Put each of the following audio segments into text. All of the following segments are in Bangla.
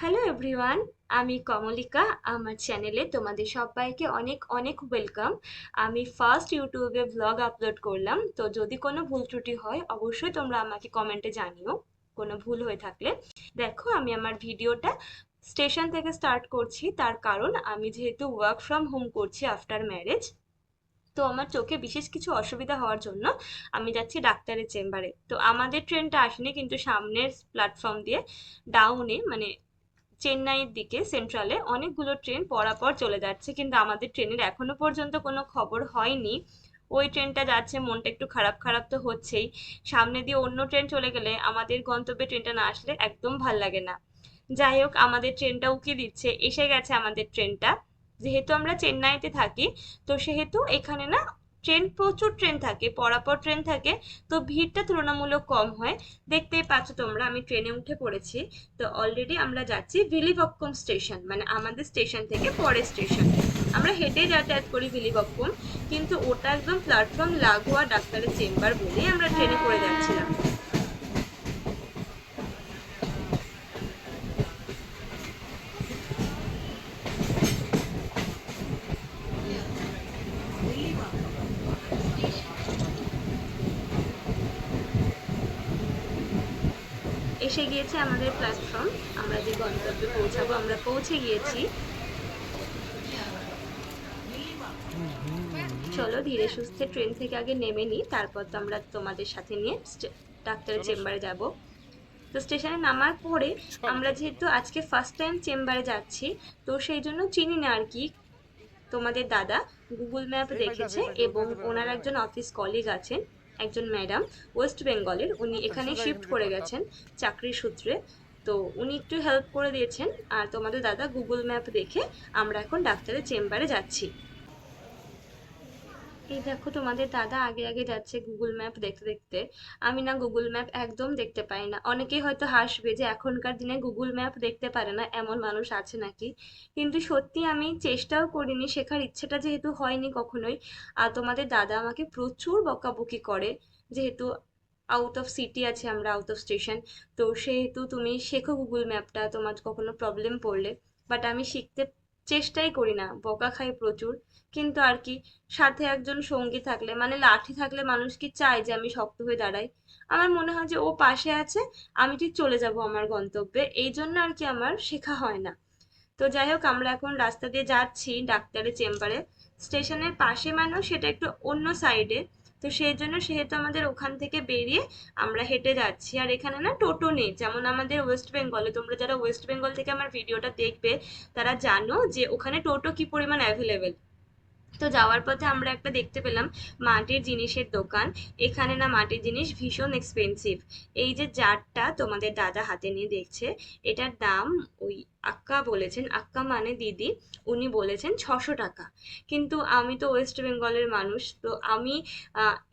হ্যালো এভরিওয়ান, আমি কমলিকা। আমার চ্যানেলে তোমাদের সবাইকে অনেক অনেক ওয়েলকাম। আমি ফার্স্ট ইউটিউবে ব্লগ আপলোড করলাম, তো যদি কোনো ভুল ত্রুটি হয় অবশ্যই তোমরা আমাকে কমেন্টে জানিও কোনো ভুল হয়ে থাকলে। দেখো, আমি আমার ভিডিওটা স্টেশন থেকে স্টার্ট করছি, তার কারণ আমি যেহেতু ওয়ার্ক ফ্রম হোম করছি আফটার ম্যারেজ, তো আমার চোখে বিশেষ কিছু অসুবিধা হওয়ার জন্য আমি যাচ্ছি ডাক্তারের চেম্বারে। তো আমাদের ট্রেনটা আসেনি, কিন্তু সামনের প্ল্যাটফর্ম দিয়ে ডাউনে মানে চেন্নাইয়ের দিকে সেন্ট্রালে অনেকগুলো ট্রেন পরাপর চলে যাচ্ছে, কিন্তু আমাদের ট্রেনের এখনো পর্যন্ত কোনো খবর হয়নি। ওই ট্রেনটা যাচ্ছে, মনটা একটু খারাপ খারাপ তো হচ্ছেই। সামনে দিয়ে অন্য ট্রেন চলে গেলে আমাদের গন্তব্যে ট্রেনটা না আসলে একদম ভাল লাগে না। যাই হোক, আমাদের ট্রেনটা উকি দিচ্ছে, এসে গেছে আমাদের ট্রেনটা। যেহেতু আমরা চেন্নাইতে থাকি, তো সেহেতু এখানে না ট্রেন, প্রচুর ট্রেন থাকে, পরাপর ট্রেন থাকে, তো ভিড়টা তুলনামূলক কম হয়। দেখতেই পাচ্ছ তোমরা, আমি ট্রেনে উঠে পড়েছি। তো অলরেডি আমরা যাচ্ছি ভিলিভক্কম স্টেশন, মানে আমাদের স্টেশন থেকে পরের স্টেশন। আমরা হেঁটেই যাতায়াত করি ভিলিভক্কম, কিন্তু ওটা একদম প্ল্যাটফর্ম লাগোয়া ডাক্তারের চেম্বার বলেই আমরা ট্রেনে করে যাচ্ছিলাম। এসে গিয়েছে আমাদের প্ল্যাটফর্ম, আমরা যে গন্তব্যে পৌঁছাবো আমরা পৌঁছে গিয়েছি। চলো ধীরে সুস্থে ট্রেন থেকে আগে নেমে নিই, তারপর তো আমরা তোমাদের সাথে নিয়ে ডাক্তারের চেম্বারে যাব। তো স্টেশনে নামার পরে আমরা যেহেতু আজকে ফার্স্ট টাইম চেম্বারে যাচ্ছি, তো সেই জন্য চিনি না আর কি। তোমাদের দাদা গুগল ম্যাপ দেখেছে, এবং ওনার একজন অফিস কলিগ আছেন, একজন ম্যাডাম, ওয়েস্ট বেঙ্গলের, উনি এখানে শিফট করে গেছেন চাকরির সূত্রে। তো উনি একটু হেল্প করে দিয়েছেন, আর তোমাদের দাদা গুগল ম্যাপ দেখে আমরা এখন ডাক্তারের চেম্বারে যাচ্ছি। এই দেখো, তোমাদের দাদা আগে আগে যাচ্ছে গুগল ম্যাপ দেখতে দেখতে। আমি না গুগল ম্যাপ একদম দেখতে পাই না। অনেকেই হয়তো হাসবে যে এখনকার দিনে গুগল ম্যাপ দেখতে পারে না, এমন মানুষ আছে নাকি। কিন্তু সত্যি আমি চেষ্টাও করিনি, শেখার ইচ্ছেটা যেহেতু হয়নি কখনোই। আর তোমাদের দাদা আমাকে প্রচুর বকাবকি করে, যেহেতু আউট অফ সিটি আছে, আমরা আউট অফ স্টেশন। তো সেহেতু তুমি শেখো গুগল ম্যাপটা তোমার কখনো প্রবলেম পড়লে। বাট আমি শিখতে চেষ্টাই করি না, বকা খাই প্রচুর। কিন্তু আর কি, সাথে একজন সঙ্গী থাকলে, মানে লাঠি থাকলে মানুষ কি চায় যে আমি শক্ত হয়ে দাঁড়াই? আমার মনে হয় যে ও পাশে আছে, আমি ঠিক চলে যাব আমার গন্তব্যে, এই জন্য আর কি আমার শেখা হয় না। তো যাই হোক, আমরা এখন রাস্তা দিয়ে যাচ্ছি ডাক্তারের চেম্বারে। স্টেশনের পাশে মানেও সেটা একটু অন্য সাইডে। তো সেই জন্য সেহেতু আমাদের ওখান থেকে বেরিয়ে আমরা হেঁটে যাচ্ছি। আর এখানে না টোটো নেই, যেমন আমাদের ওয়েস্ট বেঙ্গলে। তোমরা যারা ওয়েস্ট বেঙ্গল থেকে আমার ভিডিওটা দেখবে তারা জানো যে ওখানে টোটো কি পরিমাণ অ্যাভেলেবেল। তো যাওয়ার পথে আমরা একটা দেখতে পেলাম মাটির জিনিসের দোকান। এখানে না মাটির জিনিস ভীষণ এক্সপেন্সিভ। এই যে জারটা তোমাদের দাদা হাতে নিয়ে দেখছে, এটার দাম ওই আক্কা বলেছেন, আক্কা মানে দিদি, উনি বলেছেন 600 টাকা। কিন্তু আমি তো ওয়েস্ট বেঙ্গলের মানুষ, তো আমি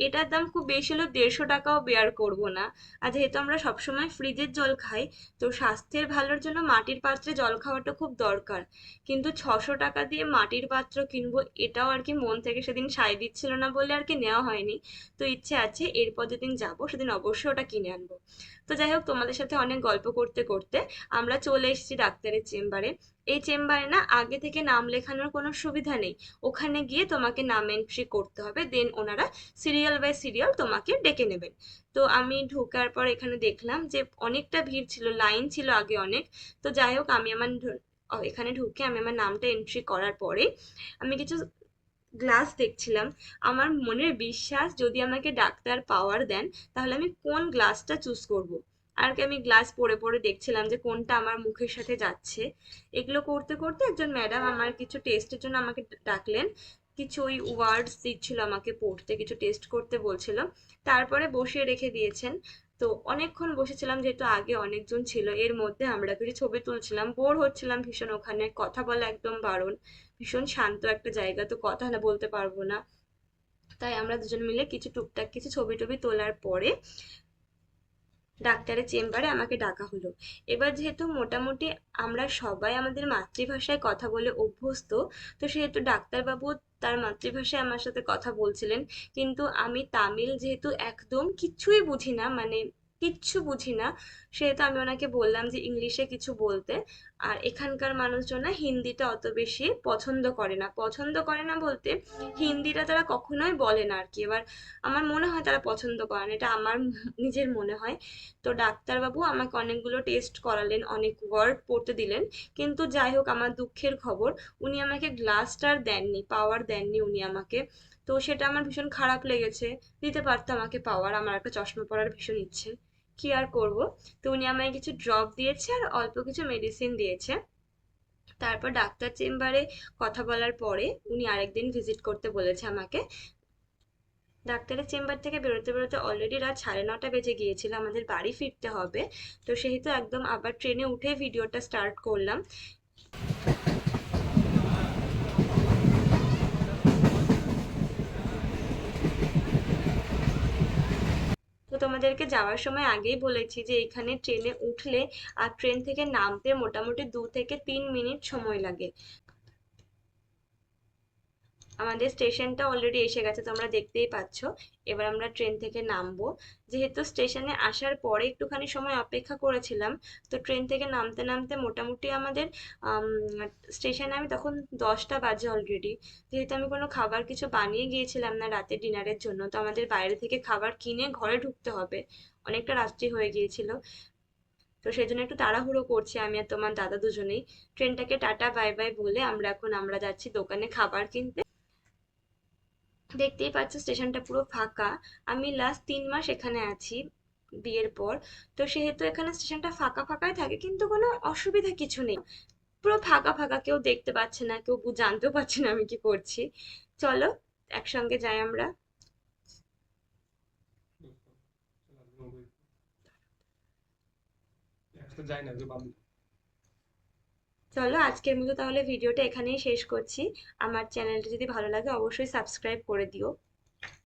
এটার দাম খুব বেশি হলেও 150 টাকাও বেয়ার করব না। আর যেহেতু আমরা সবসময় ফ্রিজের জল খাই, তো স্বাস্থ্যের ভালোর জন্য মাটির পাত্রে জল খাওয়াটা খুব দরকার। কিন্তু 600 টাকা দিয়ে মাটির পাত্র কিনবো, এটাও আর কি মন থেকে সেদিন সায় দিচ্ছিল না বলে আর কি নেওয়া হয়নি। তো ইচ্ছে আছে এরপর যেদিন যাব সেদিন অবশ্যই ওটা কিনে আনবো। তো যাই হোক, তোমাদের সাথে অনেক গল্প করতে করতে আমরা চলে এসেছি ডাক্তারের চেম্বারে। এই চেম্বারে না আগে থেকে নাম লেখানোর কোনো সুবিধা নেই। ওখানে গিয়ে তোমাকে নাম এন্ট্রি করতে হবে, দেন ওনারা সিরিয়াল বাই সিরিয়াল তোমাকে ডেকে নেবেন। তো আমি ঢোকার পর এখানে দেখলাম যে অনেকটা ভিড় ছিল, লাইন ছিল আগে অনেক। তো যাই হোক, আমি আমার এখানে ঢুকে আমি আমার নামটা এন্ট্রি করার পরে আমি কিছু গ্লাস দেখছিলাম। আমার মনের বিশ্বাস, যদি আমাকে ডাক্তার পাওয়ার দেন তাহলে আমি কোন গ্লাসটা চুজ করব। আর কি আমি গ্লাস পরে পরে দেখছিলাম যে কোনটা আমার মুখের সাথে যাচ্ছে। এগুলো করতে করতে একজন ম্যাডাম আমার কিছু টেস্টের জন্য আমাকে ডাকলেন। কিছু ওই ওয়ার্ডস দিচ্ছিল আমাকে পড়তে, কিছু টেস্ট করতে বলছিল। তারপরে বসিয়ে রেখে দিয়েছেন। তো অনেকক্ষণ বসেছিলাম, যেহেতু আগে অনেকজন ছিল, এর মধ্যে আমরা কিছু ছবি তুলছিলাম, বোর হচ্ছিলাম ভীষণ। ওখানে কথা বলা একদম বারণ, ভীষণ শান্ত একটা জায়গা, তো কথা না বলতে পারবো না। তাই আমরা দুজন মিলে কিছু টুকটাক কিছু ছবি টবি তোলার পরে ডাক্তারের চেম্বারে আমাকে ডাকা হলো। এবার যেহেতু মোটামুটি আমরা সবাই আমাদের মাতৃভাষায় কথা বলে অভ্যস্ত, তো সেহেতু ডাক্তারবাবু তার মাতৃভাষায় আমার সাথে কথা বলছিলেন। কিন্তু আমি তামিল যেহেতু একদম কিছুই বুঝি না, মানে কিচ্ছু বুঝি না। সেহেতু আমি ওনাকে বললাম যে ইংলিশে কিছু বলতে। আর এখানকার মানুষজন না হিন্দিটা অত বেশি পছন্দ করে না, পছন্দ করে না বলতে হিন্দিটা তারা কখনোই বলে না আর কি। এবার আমার মনে হয় তারা পছন্দ করে না, এটা আমার নিজের মনে হয়। তো ডাক্তারবাবু আমাকে অনেকগুলো টেস্ট করালেন, অনেক ওয়ার্ড পড়তে দিলেন, কিন্তু যাই হোক আমার দুঃখের খবর, উনি আমাকে গ্লাসটার দেননি, পাওয়ার দেননি উনি আমাকে। তো সেটা আমার ভীষণ খারাপ লেগেছে। দিতে পারতো আমাকে পাওয়ার, আমার একটা চশমা পরার ভীষণ ইচ্ছে, কি আর করব। তো উনি আমায় কিছু ড্রপ দিয়েছে আর অল্প কিছু মেডিসিন দিয়েছে। তারপর ডাক্তার চেম্বারে কথা বলার পরে উনি আরেকদিন ভিজিট করতে বলেছে আমাকে। ডাক্তারের চেম্বার থেকে বেরোতে বেরোতে অলরেডি রাত 9:30 বেজে গিয়েছিল, আমাদের বাড়ি ফিরতে হবে। তো সেহেতু একদম আবার ট্রেনে উঠে ভিডিওটা স্টার্ট করলাম। তো তোমাদেরকে যাওয়ার সময় আগেই বলেছি যে এখানে ট্রেনে উঠলে আর ট্রেন থেকে নামতে মোটামুটি 2 থেকে 3 মিনিট সময় লাগে। আমাদের স্টেশনটা অলরেডি এসে গেছে, তোমরা দেখতেই পাচ্ছ। এবার আমরা ট্রেন থেকে নামবো। যেহেতু স্টেশনে আসার পরে একটুখানি সময় অপেক্ষা করেছিলাম, তো ট্রেন থেকে নামতে নামতে মোটামুটি আমাদের স্টেশনে আমি তখন 10টা বাজে অলরেডি। যেহেতু আমি কোনো খাবার কিছু বানিয়ে গিয়েছিলাম না রাতে ডিনারের জন্য, তো আমাদের বাইরে থেকে খাবার কিনে ঘরে ঢুকতে হবে, অনেকটা রাত্রি হয়ে গিয়েছিল। তো সেই জন্য একটু তাড়াহুড়ো করছি আমি আর তোমার দাদা দুজনেই। ট্রেনটাকে টাটা বাই বাই বলে আমরা যাচ্ছি দোকানে খাবার কিনতে। দেখতেই পাচ্ছ স্টেশনটা পুরো ফাঁকা। আমি লাস্ট 3 মাস এখানে আছি বিয়ের পর। তো সেহেতু এখানে স্টেশনটা ফাঁকা ফাঁকাই থাকে, কিন্তু কোনো অসুবিধা কিছু নেই। পুরো ফাঁকা ফাঁকা, কেউ দেখতে পাচ্ছে না, কেউ জানতেও পারছে না আমি কি করছি। চলো একসঙ্গে যাই আমরা। চলো আজকের মতো তাহলে ভিডিওটা এখানেই শেষ করছি। আমার চ্যানেলটা যদি ভালো লাগে অবশ্যই সাবস্ক্রাইব করে দিও।